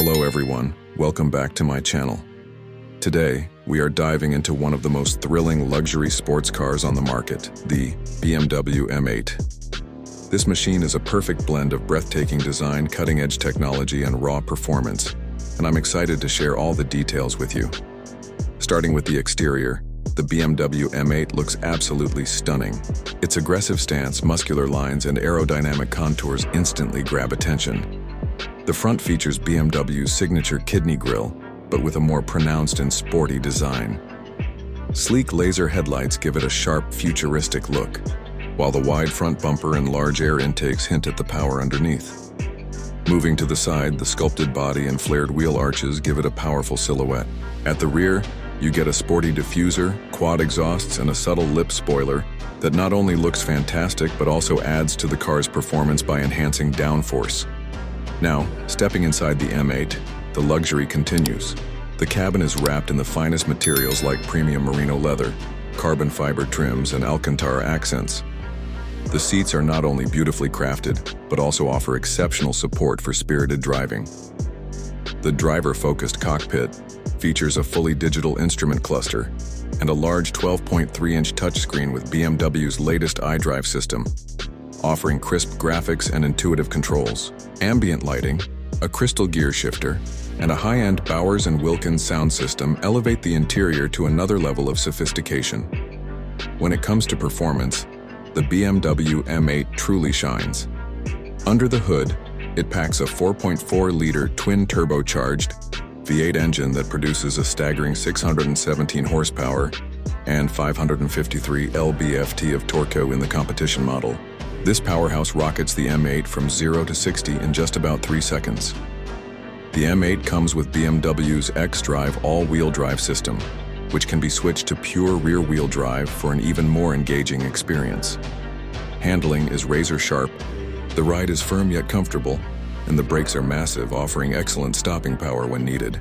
Hello everyone, welcome back to my channel. Today, we are diving into one of the most thrilling luxury sports cars on the market, the BMW M8. This machine is a perfect blend of breathtaking design, cutting-edge technology, and raw performance, and I'm excited to share all the details with you. Starting with the exterior, the BMW M8 looks absolutely stunning. Its aggressive stance, muscular lines, and aerodynamic contours instantly grab attention. The front features BMW's signature kidney grille, but with a more pronounced and sporty design. Sleek laser headlights give it a sharp, futuristic look, while the wide front bumper and large air intakes hint at the power underneath. Moving to the side, the sculpted body and flared wheel arches give it a powerful silhouette. At the rear, you get a sporty diffuser, quad exhausts, and a subtle lip spoiler that not only looks fantastic but also adds to the car's performance by enhancing downforce. Now, stepping inside the M8, the luxury continues. The cabin is wrapped in the finest materials like premium merino leather, carbon fiber trims, and Alcantara accents. The seats are not only beautifully crafted, but also offer exceptional support for spirited driving. The driver-focused cockpit features a fully digital instrument cluster and a large 12.3-inch touchscreen with BMW's latest iDrive system, offering crisp graphics and intuitive controls. Ambient lighting, a crystal gear shifter, and a high-end Bowers & Wilkins sound system elevate the interior to another level of sophistication. When it comes to performance, the BMW M8 truly shines. Under the hood, it packs a 4.4-liter twin-turbocharged V8 engine that produces a staggering 617 horsepower and 553 lb-ft of torque in the competition model. This powerhouse rockets the M8 from 0 to 60 in just about 3 seconds. The M8 comes with BMW's xDrive all-wheel drive system, which can be switched to pure rear-wheel drive for an even more engaging experience. Handling is razor-sharp, the ride is firm yet comfortable, and the brakes are massive, offering excellent stopping power when needed.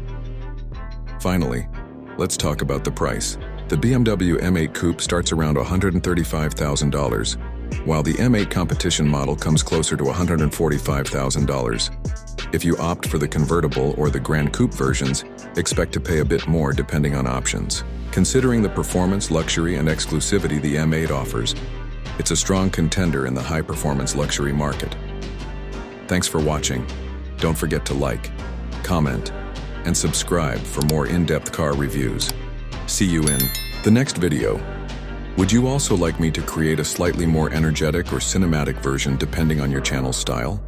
Finally, let's talk about the price. The BMW M8 Coupe starts around $135,000, while the M8 competition model comes closer to $145,000. If you opt for the convertible or the Grand Coupe versions, expect to pay a bit more depending on options. Considering the performance, luxury, and exclusivity the M8 offers, it's a strong contender in the high-performance luxury market. Thanks for watching. Don't forget to like, comment, and subscribe for more in-depth car reviews. See you in the next video. Would you also like me to create a slightly more energetic or cinematic version depending on your channel's style?